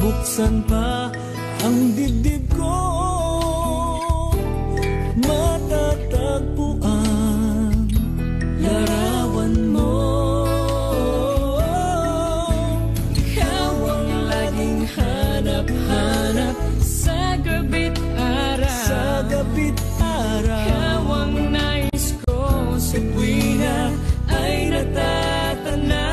Buksan pa ang dibdib ko, matatagpuan larawan mo. Ikaw ang laging hanap-hanap sa gabi't araw. Sa gabi't araw. Ikaw ang nais ko sa tuwina ay natatanaw.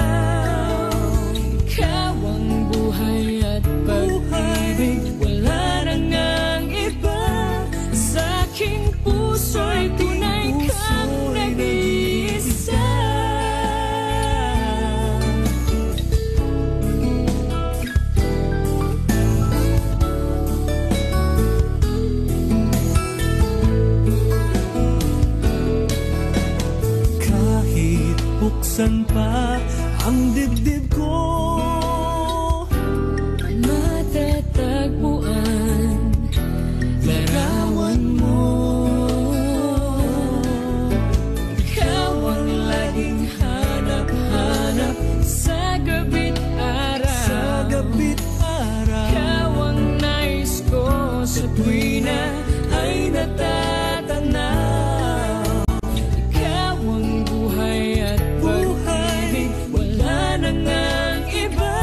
Ikaw ang buhay at pag-ibig, wala na ngang iba. Sa aking puso'y tunay kang nag-iisa. Kahit buksan pa ang dibdib ko, matatagpuan larawan mo. Ikaw ang laging hanap-hanap sa gabi't araw. Sa gabi't araw. Ikaw ang nais ko sa tuwina ay natatanaw. Ikaw ang buhay at pag-ibig, wala na ngang iba.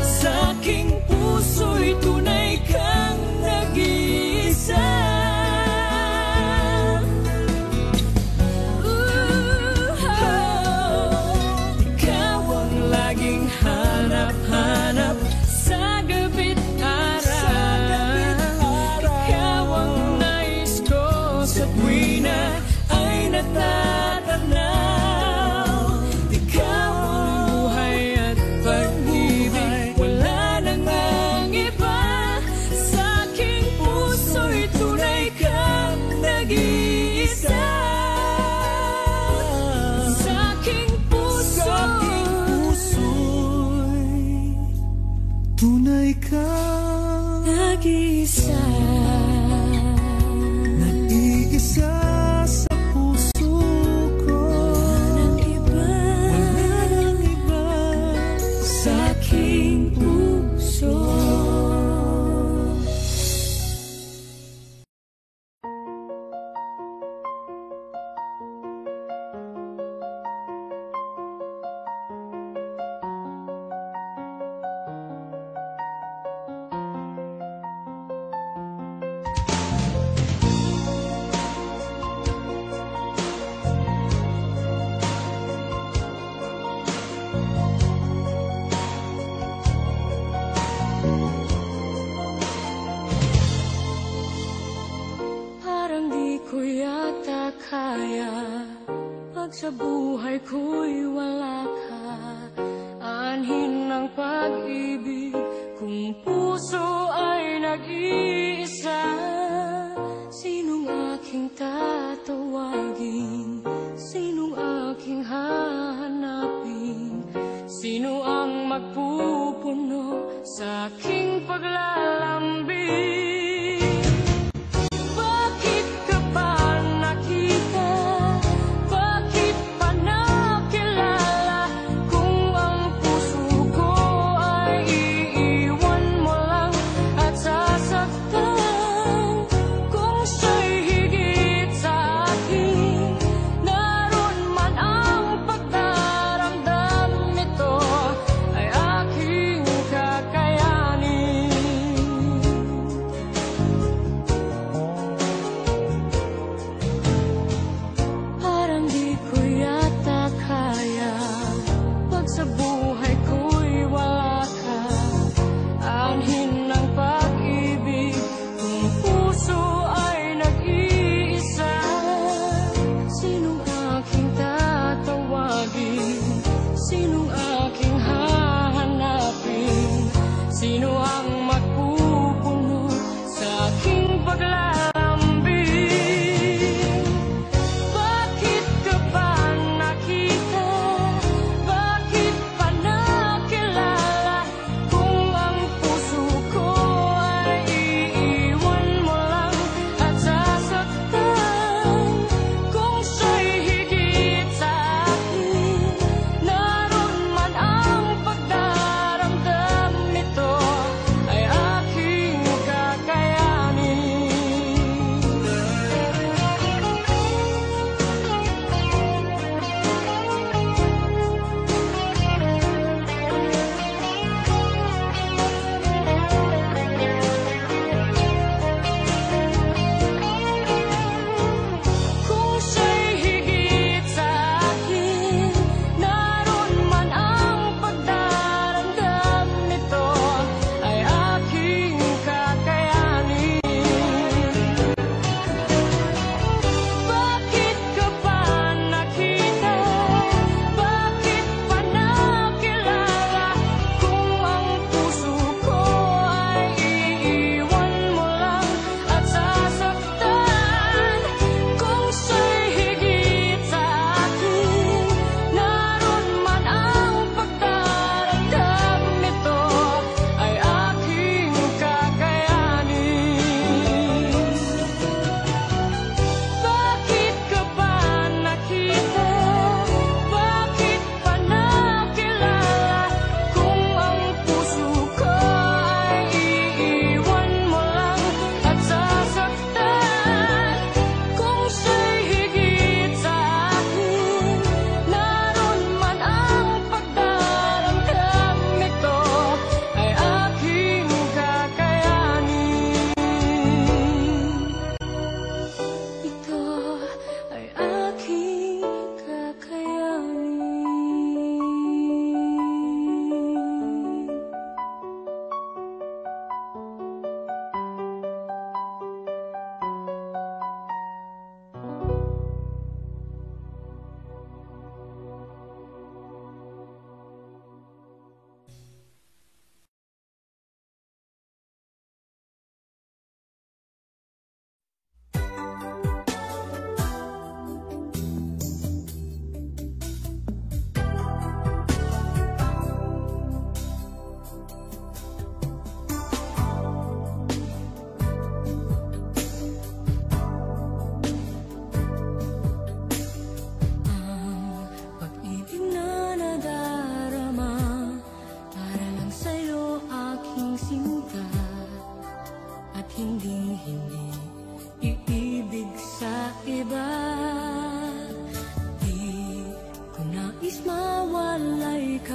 Sa aking puso'y tunay kang nag-iisa. Ikaw ang laging hanap-hanap sa gabi't araw. Ikaw ang nais ko sa tuwina ay natatanaw. Ikaw ang buhay at pag-ibig, wala na ngang iba. Sa aking puso'y tunay kang nag-iisa. Sa aking puso'y tunay kang nag-iisa. Nag-iisa sa puso ko. Wala nang iba sa aking puso. Parang di ko yata kaya pag sa buhay ko'y wala ka. Anhin ng pag-ibig kung puso ay nag-iisa. Sinong aking tatawagin? Sinong aking hahanapin? Sino ang magpupunta?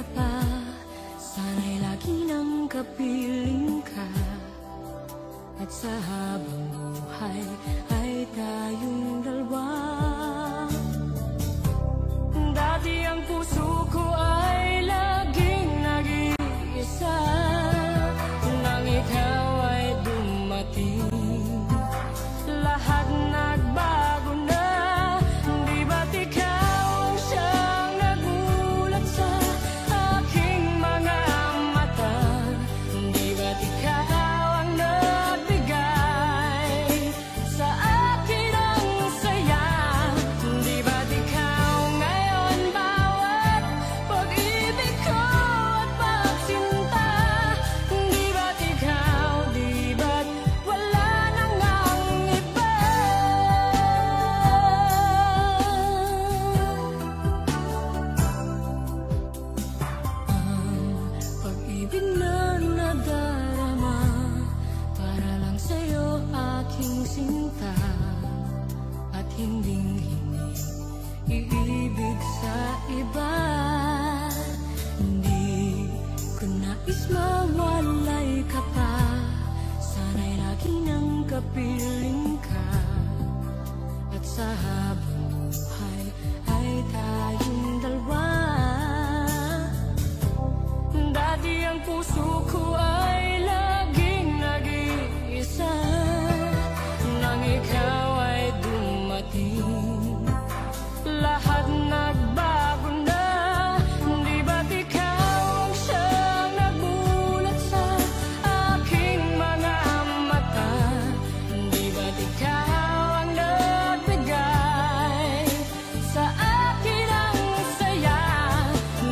ka pa, sana'y lagi nang kapiling ka. At sa habang buhay ay tayong dalawa. Dati ang puso ko ay laging nag-iisa, nang ikaw ay dumating, lahat nagbago na. Di ba't ikaw ang siyang nagulat sa aking mga mata? Di ba't ikaw ang nagbigay sa akin ang saya? Di ba't ikaw ngayon bawat pag-ibig ko at pagsinta? Di ba't ikaw, di ba't wala nang ang iba? Ang pag-ibig na nadarama para lang sa'yo aking sinta, at hinding-hindi iibig sa iba. Hindi ko nais mawalay ka pa, sana'y lagi nang kapiling ka. At sa habang buhay ay tayong dalawa. Dati ang puso ko ay laging nag-iisa, nang ikaw ay dumating, lahat nagbago na. Di ba't ikaw ang siyang nagulat sa aking mga mata? Di ba't ikaw ang nagbigay sa akin ang saya?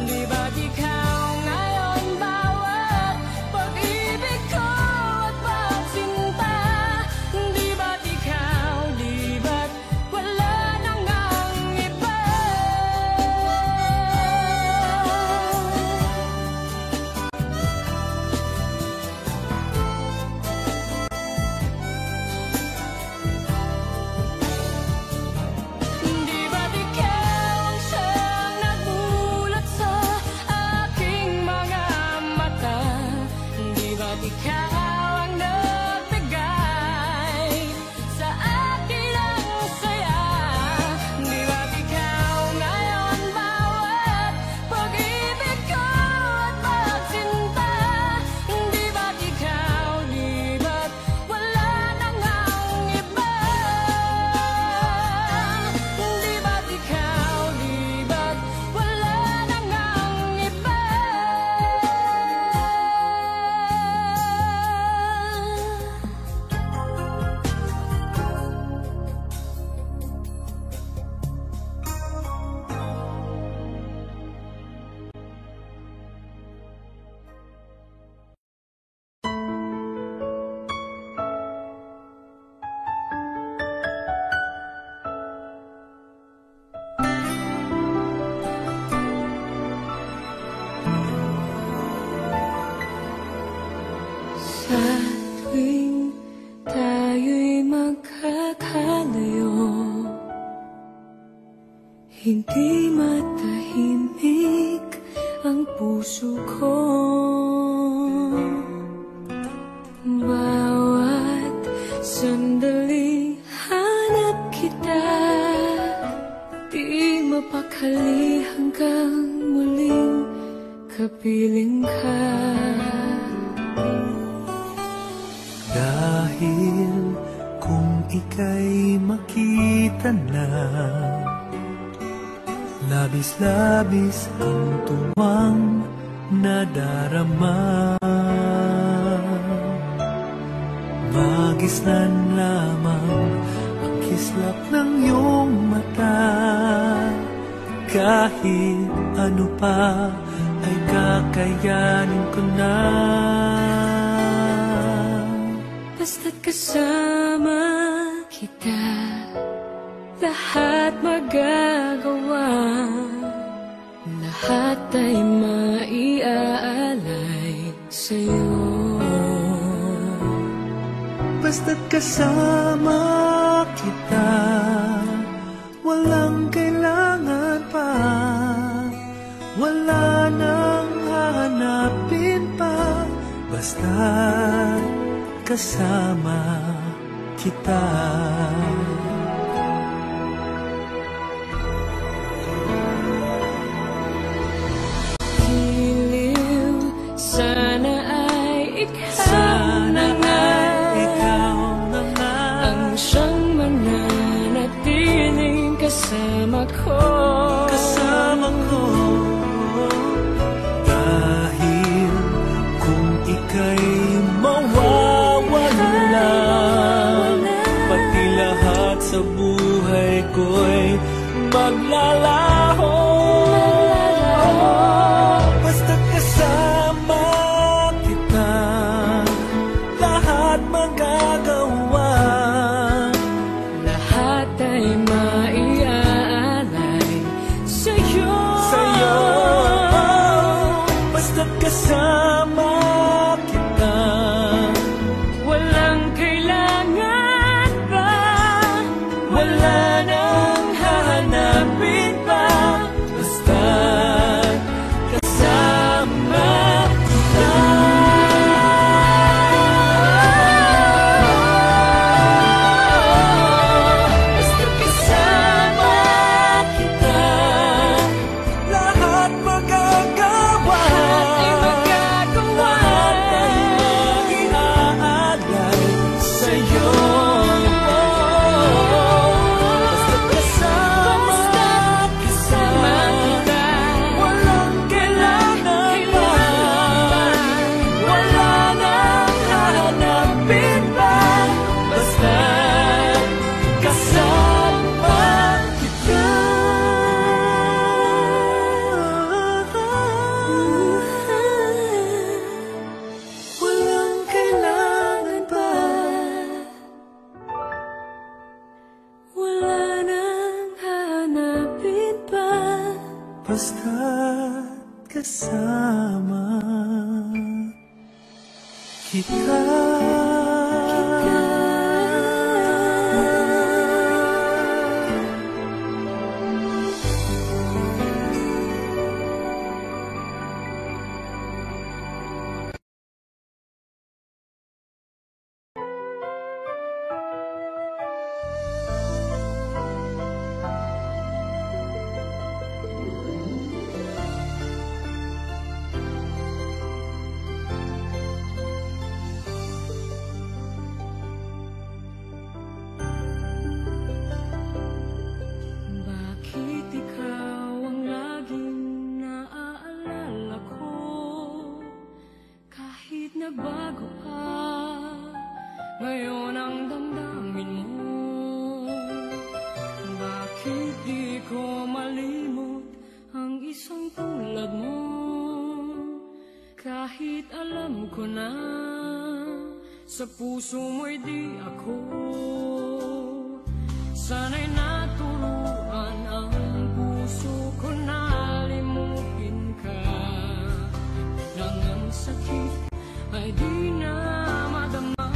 Di ba't ikaw ngayon bawat pag-ibig ko at pagsinta? Di ba't ikaw, di ba't wala nang ang iba? Di ba't ikaw ang siyang nagulat sa aking mga mata? Di ba't ikaw ang nagbigay sa akin ang saya? Di ba't ikaw ngayon bawat pag-ibig ko at pagsinta? Di ba't ikaw, di ba't wala nang ang iba? Di ba't ikaw, di ba't wala nang ang iba? Sa tuwing tayo'y magkakalayo, hindi matahimik ang puso ko. Bawat sandali hanap kita, di mapakali hanggang muling kapiling ka. Dahil kung ika'y makita na, labis-labis ang tuwang nadarama. Magisnan lamang ang kislap ng iyong mata, kahit ano pa ay kakayanin ko na. Basta't kasama kita, lahat magagawa, lahat ay maiaalay sa'yo. Basta't kasama kita, walang kailangan pa, wala nang basta't kasama kita. Giliw, sana ay ikaw na nga ang siyang mananatiling kasama ko. Dahil kung ika'y mawawala, pati lahat sa buhay ko'y maglalaho. Basta't kasama kita, lahat magagawa. Lahat ay maiaalay sa'yo. Basta't kasama kita, Walang kailangan pa, wala nang hahanapin pa. Basta't kasama kita. Basta't kasama kita, lahat magagawa. Lahat ay mag-iaalay sa'yo. Basta't kasama kita, walang kailangan pa, wala nang hahanapin pa. Basta't kasama kita. Walang kailangan pa, wala nang hanapin pa. basta't kasama kita. Bakit ikaw ang laging naaalala ko? Kahit nagbago ka, ngayon ang damdamin mo. Bakit di ko malimot ang isang tulad mo? Kahit alam ko na sa puso mo'y di ako. Sana'y naturuan ang puso ko na limutin ka, nang ang sakit ay di na madama.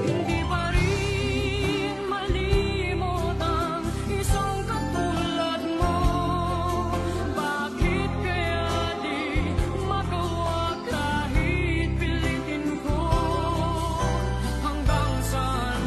Hindi pa rin malimot ang isang katulad mo. Bakit kaya di magawa kahit pilitin ko? Hanggang saan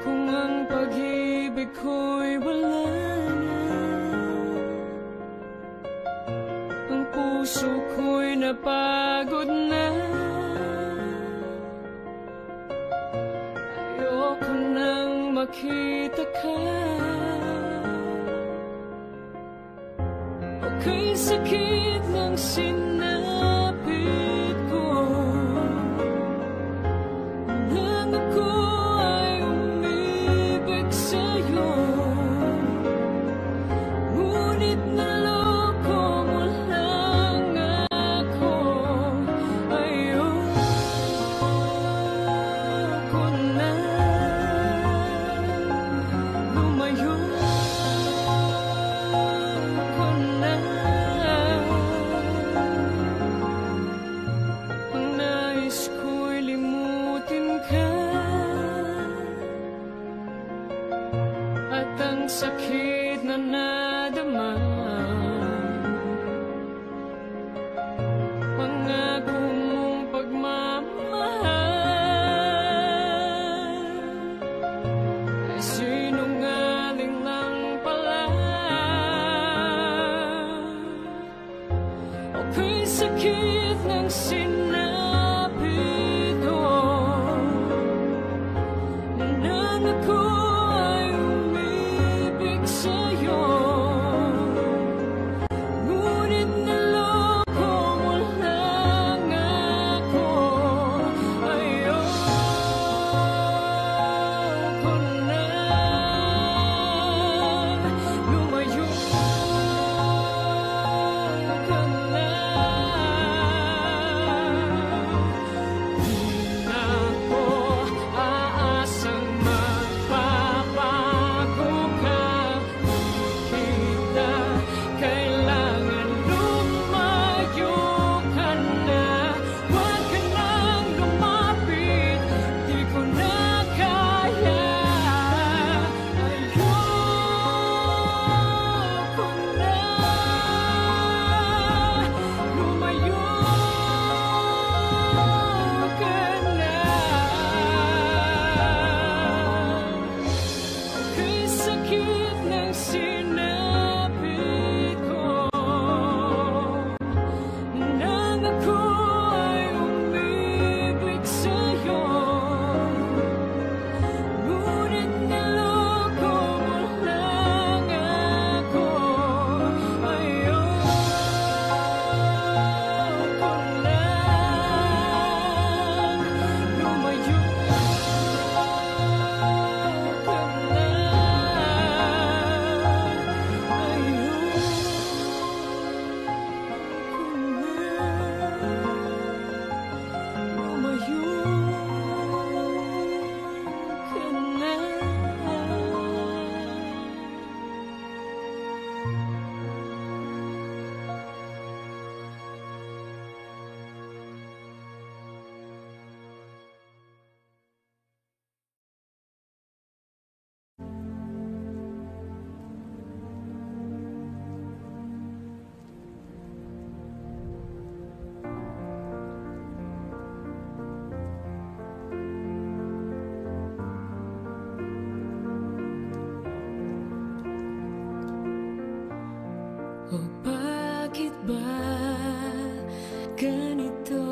Kung ang pag-ibig ko'y wala na, ang puso ko'y napagod na. Ayoko nang makita ka. Ako'y sakit ng sinapit ko nang ako ay umibig sa'yo. Ngunit naloko mo lang ako. Ayoko na lumayo. Ang nais ko'y limutin ka, at ang sakit na nadama. Pangako mong pagmamahal ay sinungaling lang pala. Ako'y sakit ng sinapit ko nang ako ay umibig sa'yo. Ngunit naloko mo lang ako. Ayoko na lumayo ka na. Di na ako aasang magbabago ka. Kita kailangan lumayo ka na. Huwag ka nang lumapit, di ko na kaya. Ayoko na lumayo ka na. Ako'y sakit ng sinapit ko nang ako ay umibig sa'yo. Ngunit naloko mo lang ako. Ayoko na lumayo ka na. O bakit ba ganito?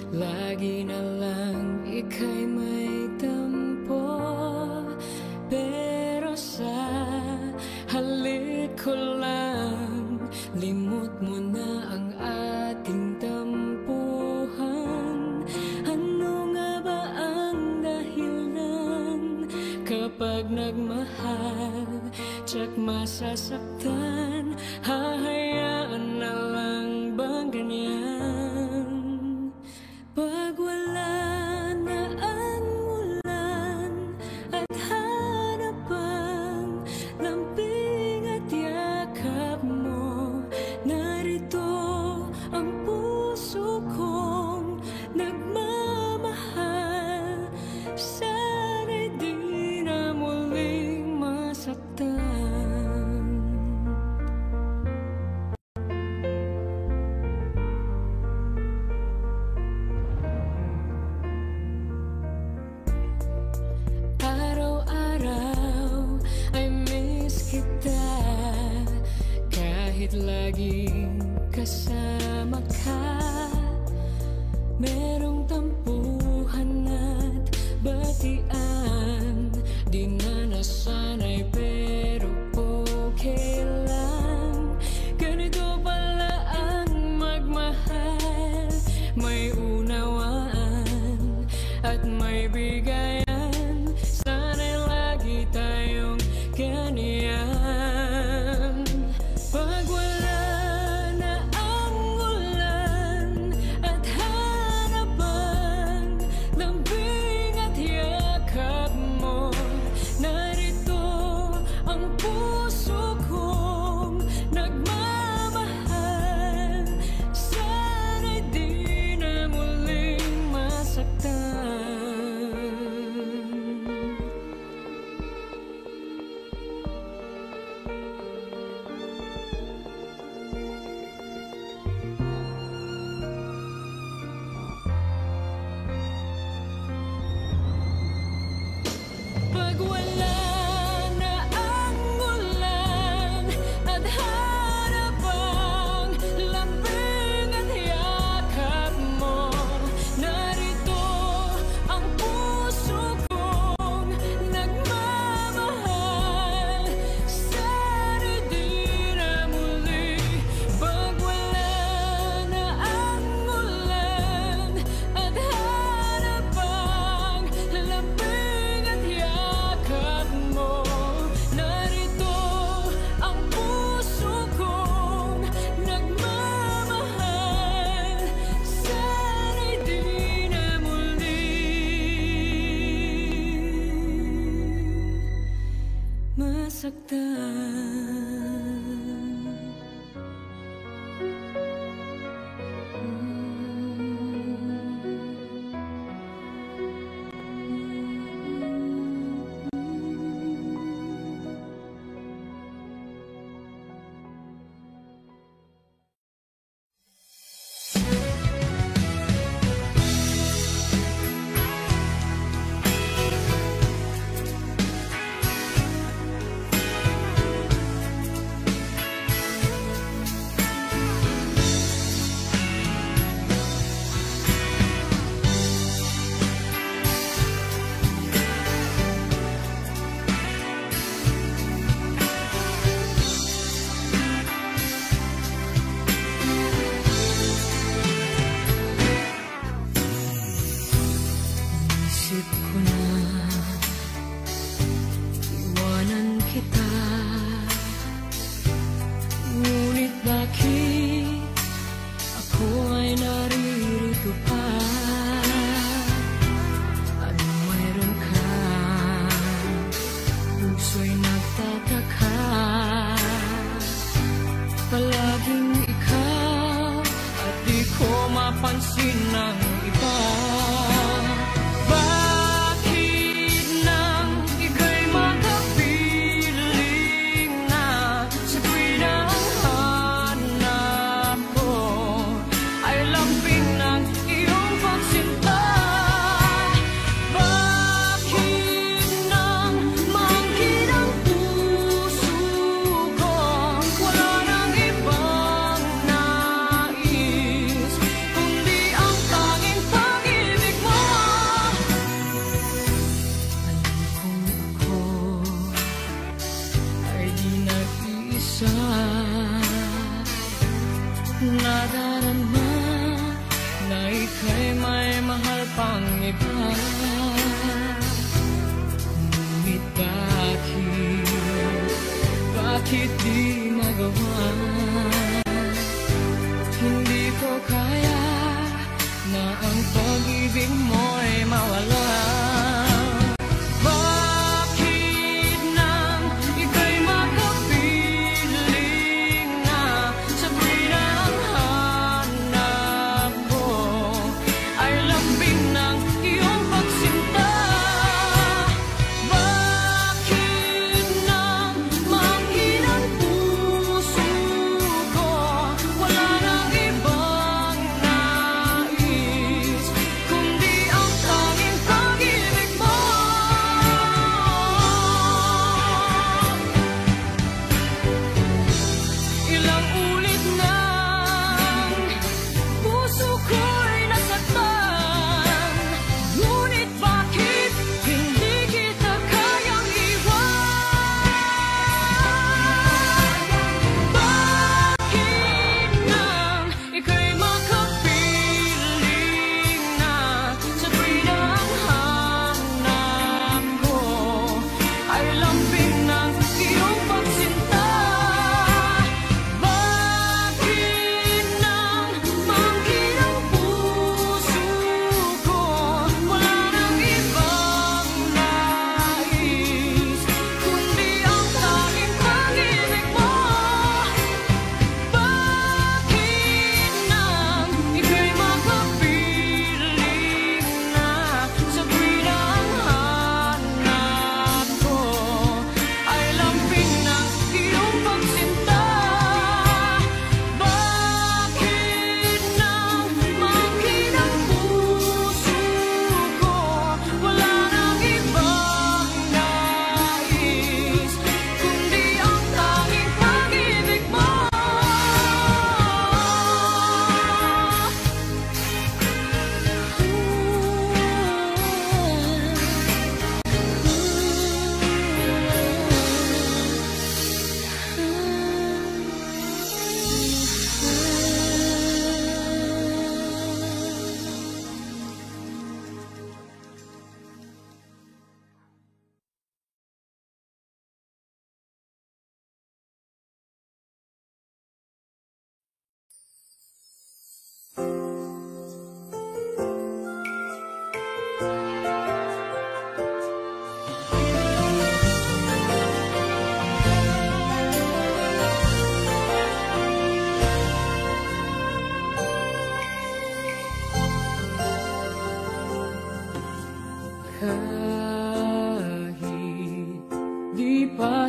Lagi na lang ika'y may tampo. Pero sa halik ko lang, limot mo na ang ating tampuhan. Ano nga ba ang dahilan kapag nagmahal, tsak masasaktan? Hahayaan na lang bang ganyan? Pag wala na ang ulan at hanapang lambing at yakap mo, narito ang puso kong nagmamahal. Sana'y di na muling masaktan. kahit laging kasama ka. Merong tampuhan at batian, di na nasanay pero okay lang. Ganito pala ang magmahal, may unawaan at may bigayan. Sana'y lagi tayong ganyan. Pag wala na ang ulan at harapan, lambing at yakap mo, narito ang puso kong nagmamahal. Sana'y di na muling masaktan. Pag wala na ang ulan at harapang lambing at yakap mo, narito ang puso kong nagmamahal. Sana'y di na muli. Pag wala na ang ulan at harapang lambing at yakap mo, narito ang puso kong nagmamahal. Sana'y di na muli Isip ko na iwanan kita, ngunit bakit ako ay naririto pa? Anong mayroon ka? Puso'y nagtataka. Palaging ikaw at di ko mapansin ng iba. Bakit nang ika'y makapiling na sa tuwing ang hanap ko ay lambing ng iyong pagsinta? Bakit nang maangkin ang puso ko, wala nang ibang nais kundi ang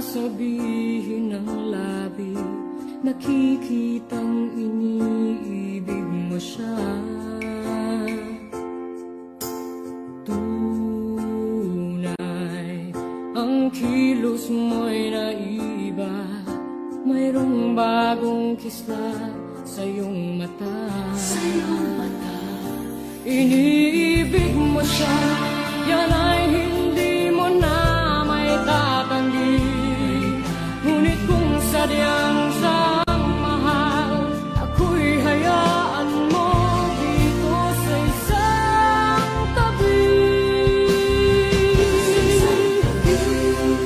sasabihin ng labi, nakikitang iniibig mo siya. Tunay, ang kilos mo'y naiba, mayroong bagong kisla sa iyong mata. Iniibig mo siya, yan ay hindi mo na may tatanggi. Ngunit kung sadyang siyang mahal, ako'y hayaan mo dito sa isang tabi.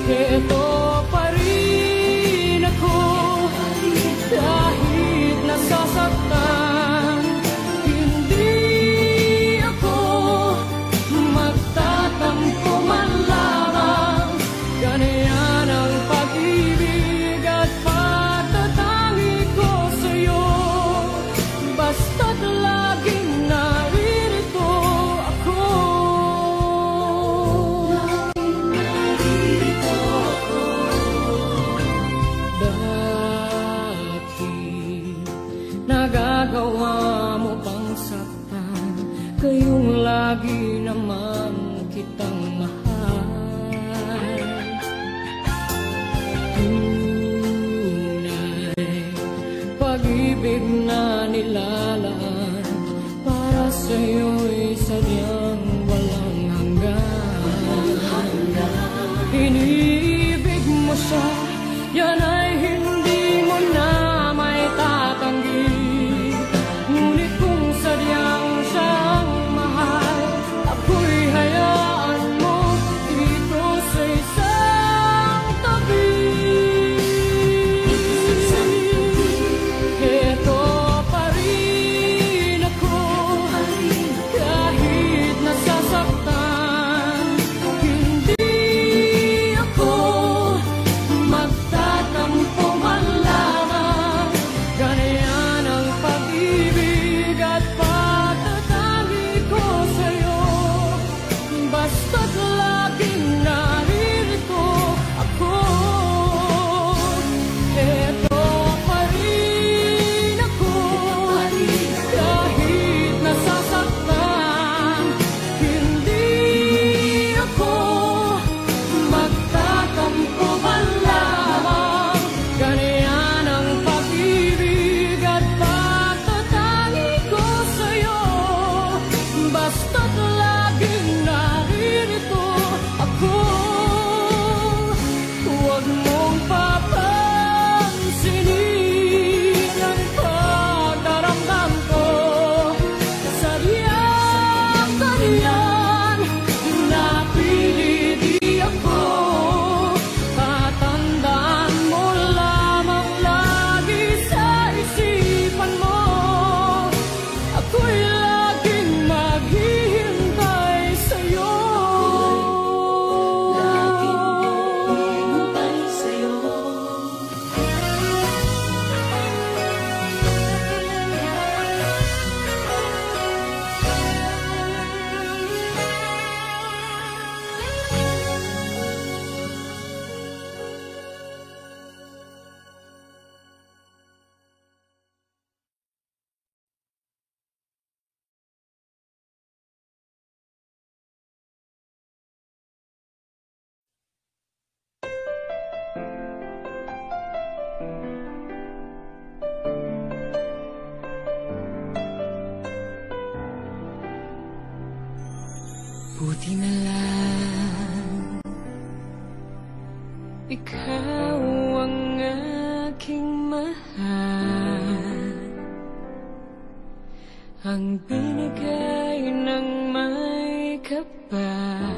Ito pa rin ako, kahit nasasaktan. Hindi ako magtatampo man lamang. Ganyan ang pag-ibig at pagtatangi ko sa'yo. Basta't laging naririto ako. Dati nagagawa mo pang saktan, kayong lagi naman kitang mahal. Tunay, pag-ibig na nilalaan para sa'yo'y sadyang walang hanggan. Iniibig mo siya, yan ay hindi mo na may tatanggi. Ngunit kung sadyang siyang mahal, ako'y hayaan mo dito sa isang tabi. Ito pa rin ako, kahit nasasaktan. Hindi ako magtatampo man lamang. Ganyan ang pag-ibig at pagtatangi ko sa'yo. Basta't laging naririto ako. Ito pa rin ako, kahit nasasaktan. Hindi ako magtatampo man lamang. Ganyan ang pag-ibig at pagtatangi ko sa'yo. Basta't laging naririto ako. Huwag mong papansinin ang pagdaramdam ko. Sadyang ganyan, napili di ako. Tatandaan mo lamang lagi sa isipan mo, ako'y laging maghihintay sa'yo. Laging maghihintay sa'yo. Buti na lang ikaw ang aking mahal, ang binigay ng may kapal,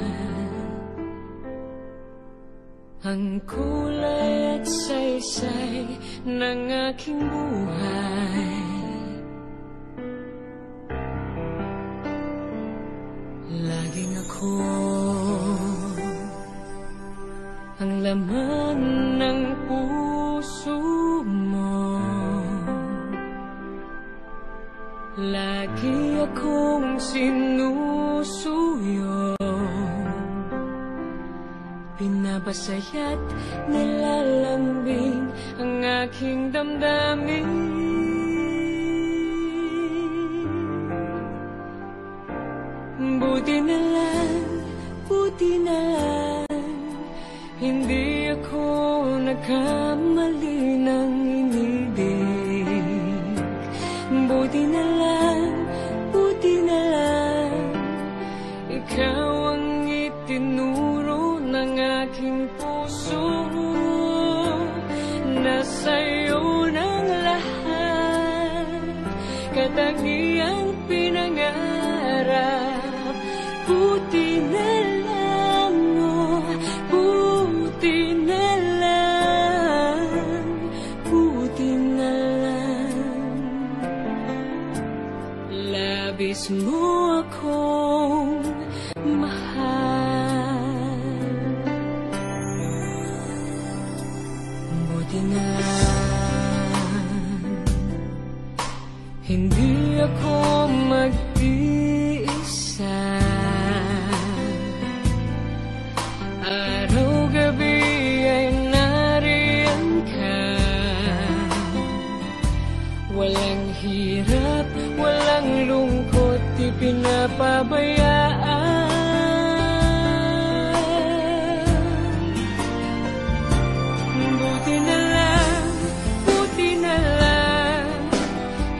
ang kulay at saysay ng aking buhay. Laging ako ang laman ng puso mo. Lagi akong sinusuyo Pinabasaya't nilalambing ang aking damdamin. Buti na lang, hindi ako nagkamali ng inibig. Buti na lang, ikaw ang itinuro ng aking puso. Nasa'yo ng lahat, katangiang pinangarap. Buti na lang, oh, buti na lang, buti na lang. Labis mo akong mahal. Buti na lang, hindi ako mag-iisa. Araw-gabi ay nariyan ka. Walang hirap, walang lungkot, di pinapabayaan. Buti na lang,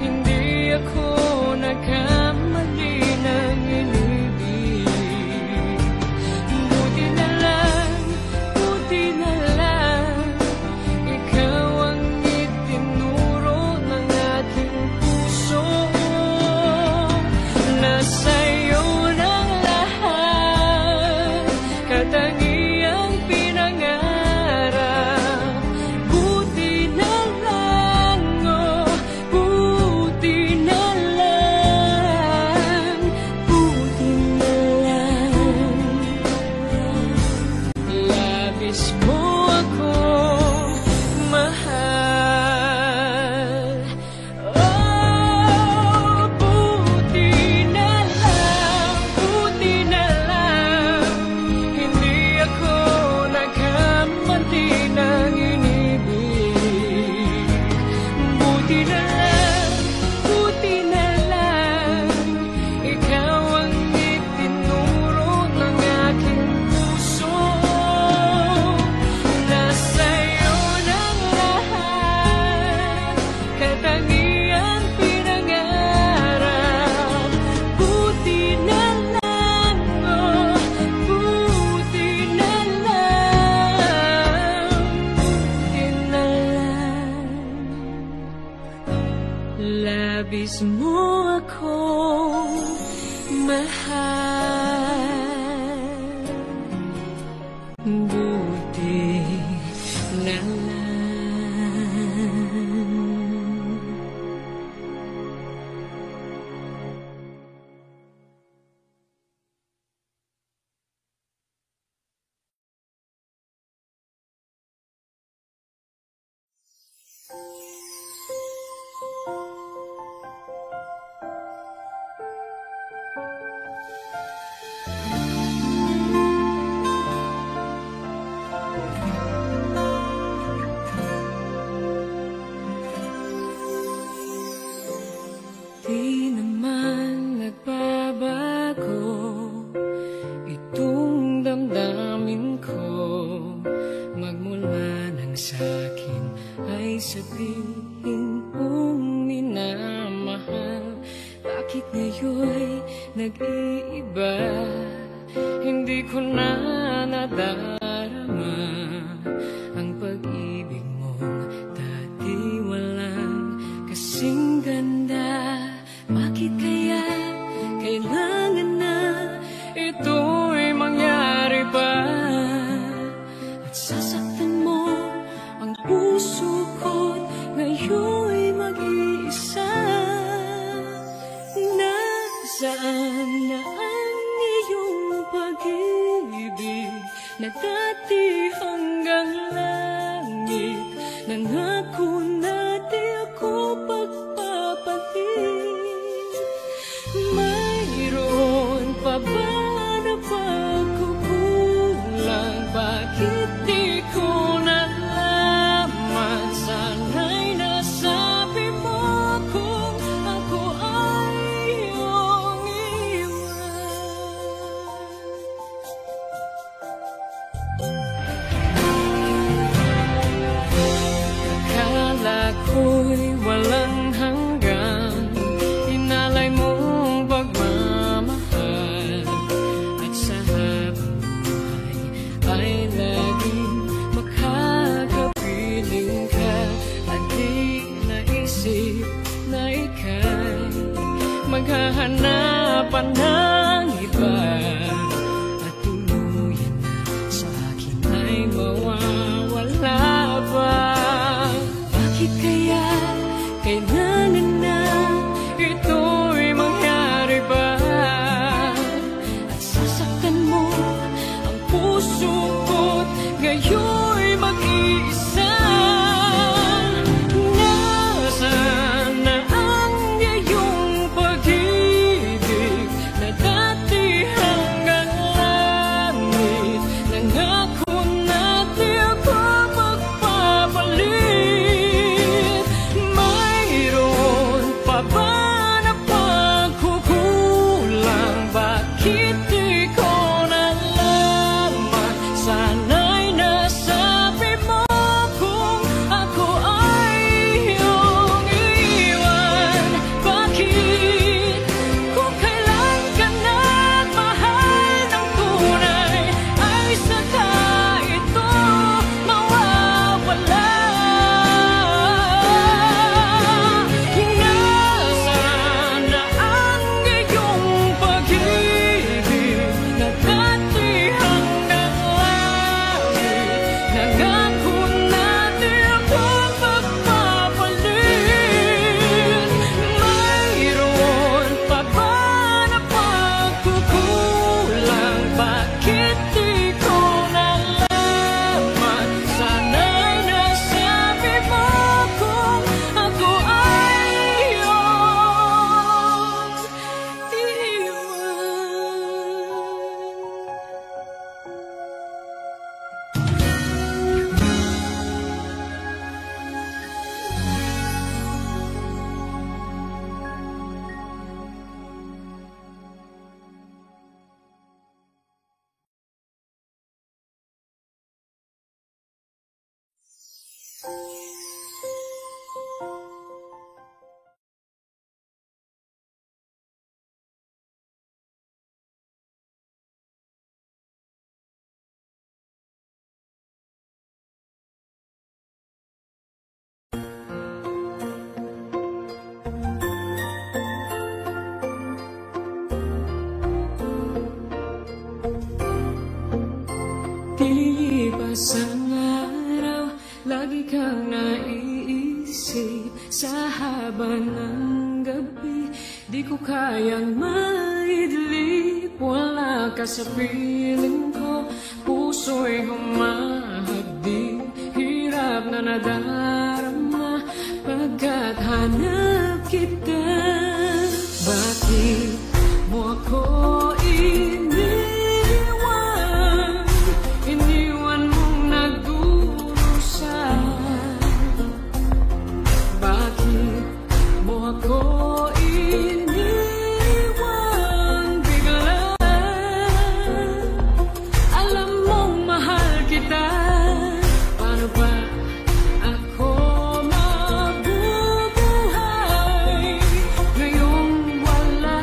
hindi ako nagkamali ng inibig. Buti na lang, ikaw ang itinuro ng aking puso. Nasa'yo ng lahat, katangiang pinangarap. Buti na lang, oh, buti na lang, buti na lang. Labis mo ako mahal. Oh, buti na lang, hindi ako nagkamali ng inibig. Buti na lang, ikaw ang itinuro ng aking puso. Nasa'yo ng lahat, katangiang pinangarap. Buti na lang, oh, buti na lang, buti na lang. Labis mo akong mahal. Buti na lang. Di naman nagbabago itong damdamin ko. Magmula nang sa'kin ay sabihin mong minamahal. Bakit ngayon'y nag-iiba? Hindi ko na nadarama ang pag-ibig mong dati walang kasing ganda. Bakit kaya kailangan na ito'y mangyari pa? At sasaktan mo ang puso ko't ngayon'y mag-iisa. Nasaan na ang iyong pag-ibig na dati hanggang langit? Nangako na di ako pagpapalit. Mayroon pa ba na pagkukulang? Bakit ay laging makakapiling ka at di naisip na ika'y maghahanapan ng iba at tuluyan na sa akin ay mawawala ba? Bakit kaya kailangan na ito'y mangyari ba? At sasaktan mo ang puso ko't ngayon'y mag-iisa. Nasaan na ang iyong pag-ibig na dati hanggang langit? Nangako na di ako magpapalit. Mayroon pa ba na pagkukulang? Bakit di ko nalaman? Sana'y nasabi mo kung ako ay iyong iwan. Bakit kung kailan ka nagmahal ng tunay ay saka ito mawawala? Nasaan na ang iyong pag-ibig na dati hanggang langit? Nangako na di ako magpapalit. Mayroon pa ba na pagkukulang? Bakit di ko nalaman? Sana'y nasabi mo kung ako ay iyong di ba isang araw lagi kang naiisip sa haba ng gabi? Di ko kayang maidlip, wala ka sa piling ko. Puso'y humahagdi, hirap na nadarama pagkat hanap kita. Bakit mo ako iniwan? Iniwan mong nagdurusa. Bakit mo ako iniwan bigla? Alam mong mahal kita. Paano ba ako mabubuhay ngayong wala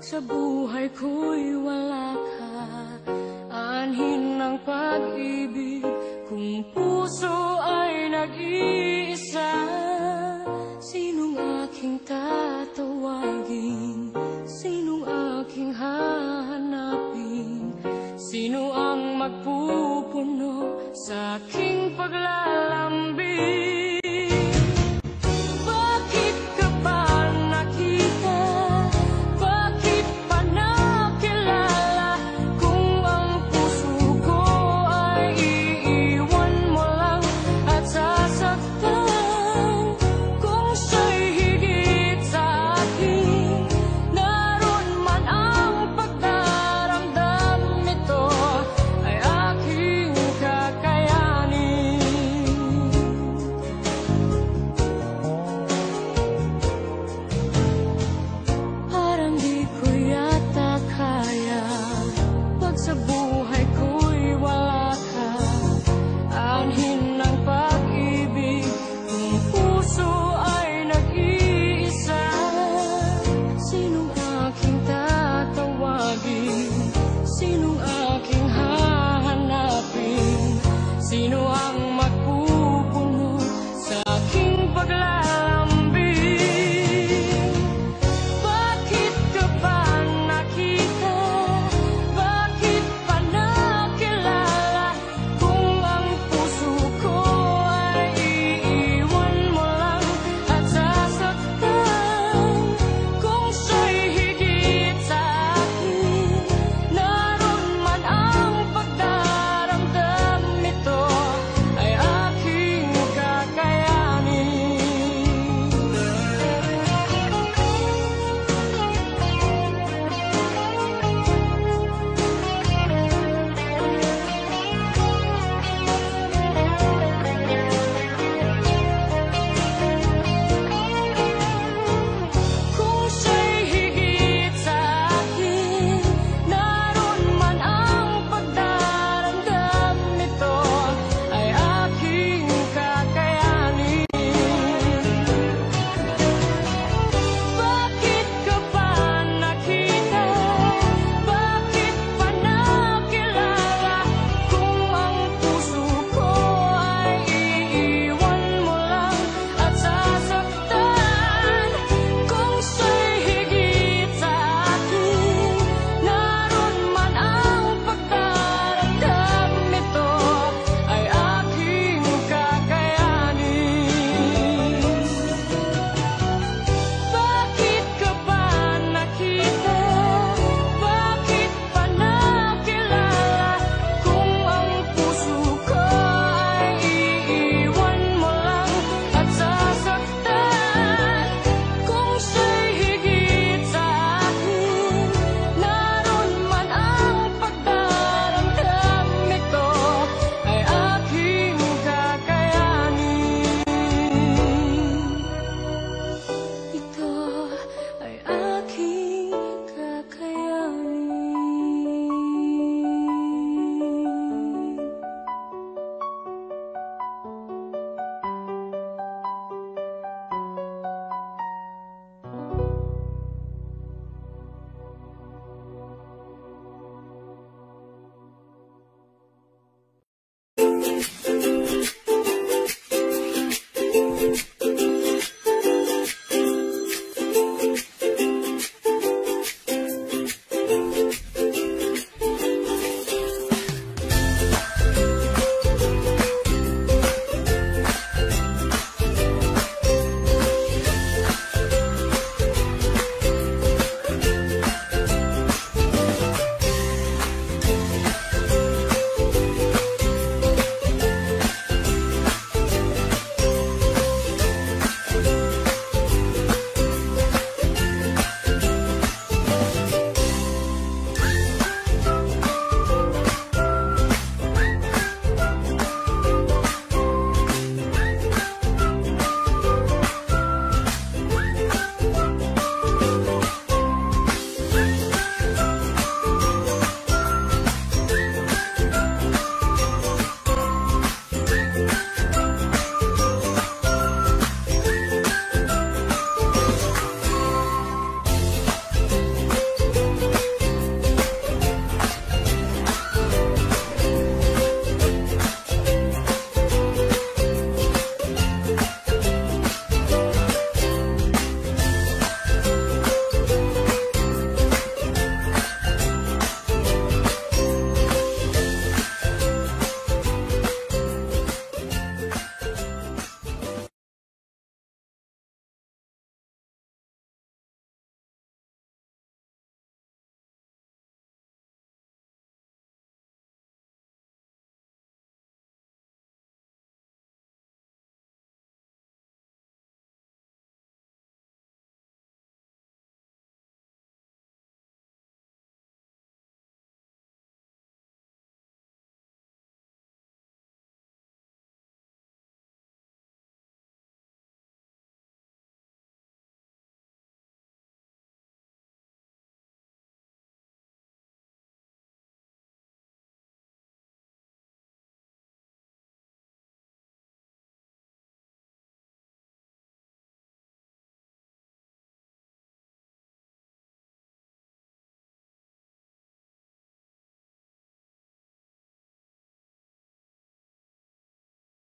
Sa buhay ko'y wala